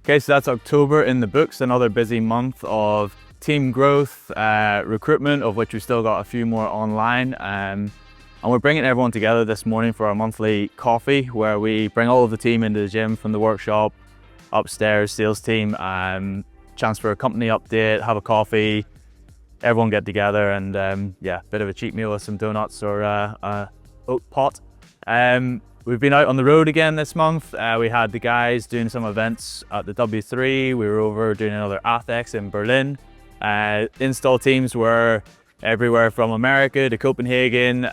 Okay, so that's October in the books, another busy month of team growth, recruitment, of which we've still got a few more online. And we're bringing everyone together this morning for our monthly coffee, where we bring all of the team into the gym from the workshop, upstairs, sales team, chance for a company update, have a coffee, everyone get together, and yeah, bit of a cheat meal with some donuts or a oat pot. We've been out on the road again this month. We had the guys doing some events at the W3. We were over doing another ATHEX in Berlin. Install teams were everywhere from America to Copenhagen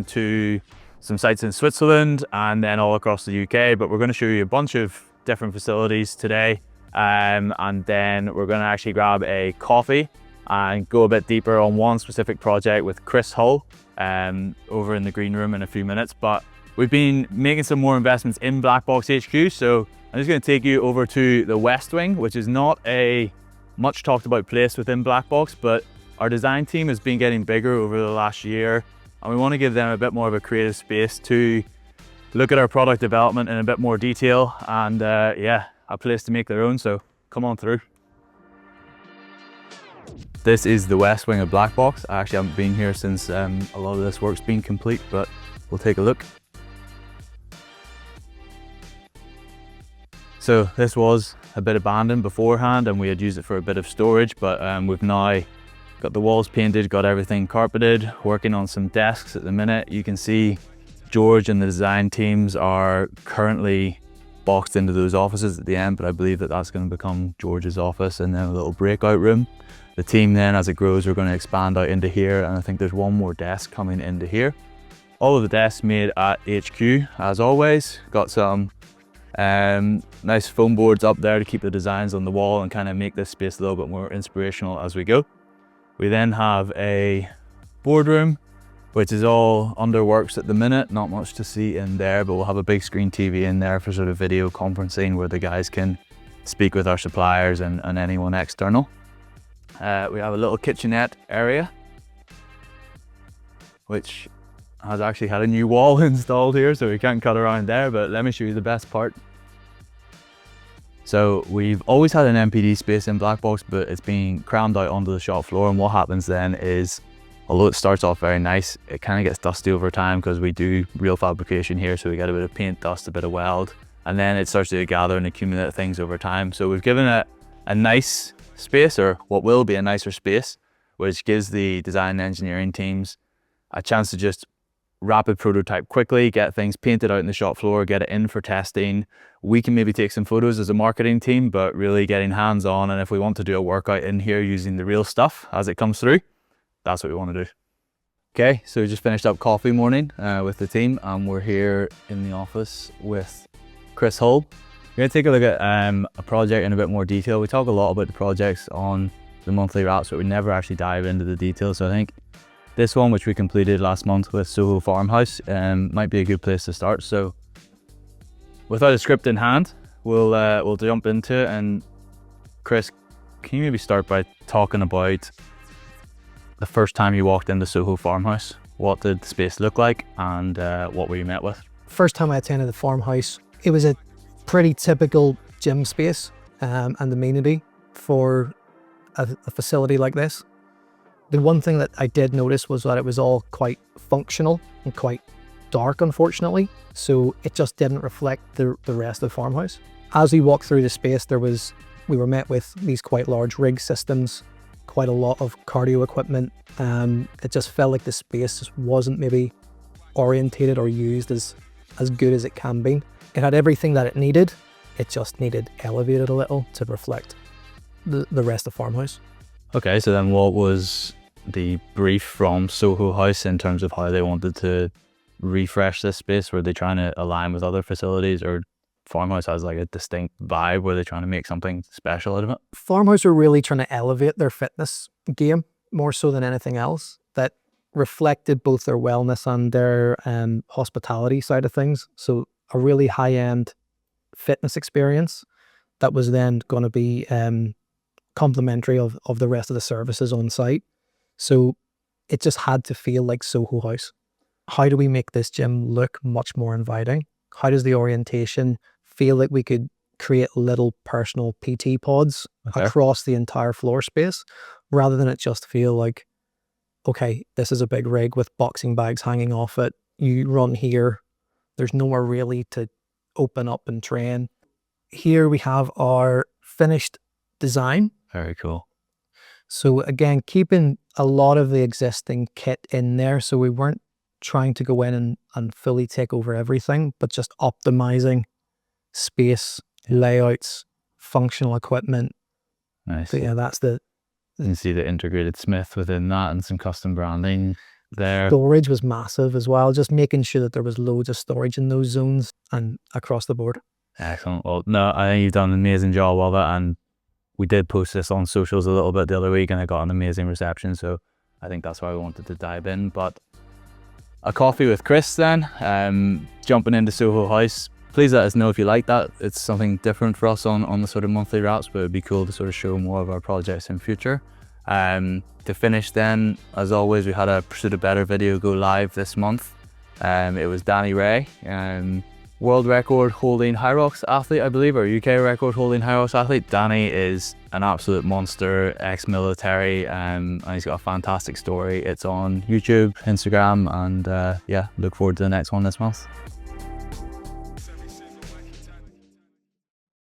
to some sites in Switzerland and then all across the UK. But we're going to show you a bunch of different facilities today. And then we're going to actually grab a coffee and go a bit deeper on one specific project with Chris Hull over in the green room in a few minutes. But we've been making some more investments in BLKBOX HQ, so I'm just going to take you over to the West Wing, which is not a much talked about place within BLKBOX, but our design team has been getting bigger over the last year, and we want to give them a bit more of a creative space to look at our product development in a bit more detail, and yeah, a place to make their own, so come on through. This is the West Wing of BLKBOX. I actually haven't been here since a lot of this work's been complete, but we'll take a look. So this was a bit abandoned beforehand and we had used it for a bit of storage, but we've now got the walls painted, got everything carpeted, working on some desks at the minute. You can see George and the design teams are currently boxed into those offices at the end, but I believe that that's going to become George's office and then a little breakout room. The team then, as it grows, we're going to expand out into here, and I think there's one more desk coming into here. All of the desks made at HQ, as always. Got some nice foam boards up there to keep the designs on the wall and kind of make this space a little bit more inspirational as we go. We then have a boardroom, which is all under works at the minute. Not much to see in there, but we'll have a big screen TV in there for sort of video conferencing where the guys can speak with our suppliers and anyone external. We have a little kitchenette area, which has actually had a new wall installed here, so we can't cut around there, but let me show you the best part. So we've always had an MPD space in BLKBOX, but it's been crammed out onto the shop floor, and what happens then is, although it starts off very nice, it kind of gets dusty over time because we do real fabrication here, so we get a bit of paint dust, a bit of weld, and then it starts to gather and accumulate things over time. So we've given it a nice space, or what will be a nicer space, which gives the design and engineering teams a chance to just rapid prototype quickly, get things painted out in the shop floor, get it in for testing. We can maybe take some photos as a marketing team, but really getting hands on, and if we want to do a workout in here using the real stuff as it comes through, that's what we want to do. Okay, so we just finished up coffee morning with the team, and we're here in the office with Chris Hull. We're going to take a look at a project in a bit more detail. We talk a lot about the projects on the monthly wraps, but we never actually dive into the details. So I think this one, which we completed last month with Soho Farmhouse, might be a good place to start. So without a script in hand, we'll jump into it. And Chris, can you maybe start by talking about the first time you walked into Soho Farmhouse? What did the space look like, and what were you met with? First time I attended the farmhouse, it was a pretty typical gym space and amenity for a facility like this. The one thing that I did notice was that it was all quite functional and quite dark, unfortunately. So it just didn't reflect the rest of the farmhouse. As we walked through the space, we were met with these quite large rig systems, quite a lot of cardio equipment. It just felt like the space just wasn't maybe orientated or used as good as it can be. It had everything that it needed. It just needed elevated a little to reflect the rest of the farmhouse. Okay, so then what was the brief from Soho House in terms of how they wanted to refresh this space? Were they trying to align with other facilities, or Farmhouse has like a distinct vibe? Were they trying to make something special out of it? Farmhouse are really trying to elevate their fitness game more so than anything else, that reflected both their wellness and their hospitality side of things. So a really high-end fitness experience that was then going to be complementary of the rest of the services on site. So it just had to feel like Soho House. How do we make this gym look much more inviting? How does the orientation feel like we could create little personal PT pods across the entire floor space, rather than it just feel like, okay, this is a big rig with boxing bags hanging off it. You run here. There's nowhere really to open up and train. Here we have our finished design. Very cool. So again, keeping a lot of the existing kit in there. So we weren't trying to go in and fully take over everything, but just optimizing space, layouts, functional equipment. Nice. So yeah, that's the... You can see the integrated Smith within that and some custom branding there. Storage was massive as well, just making sure that there was loads of storage in those zones and across the board. Excellent. Well, no, I think you've done an amazing job of it, and we did post this on socials a little bit the other week and it got an amazing reception, so I think that's why we wanted to dive in. But a coffee with Chris then, jumping into Soho House. Please let us know if you like that. It's something different for us on the sort of monthly wraps, but it'd be cool to sort of show more of our projects in future. To finish then, as always, we had a Pursuit of Better video go live this month. It was Danny Ray, world record holding high rocks athlete, I believe, or UK record holding high rocks athlete. Danny is an absolute monster, ex-military, and he's got a fantastic story. It's on YouTube, Instagram, and yeah, look forward to the next one this month.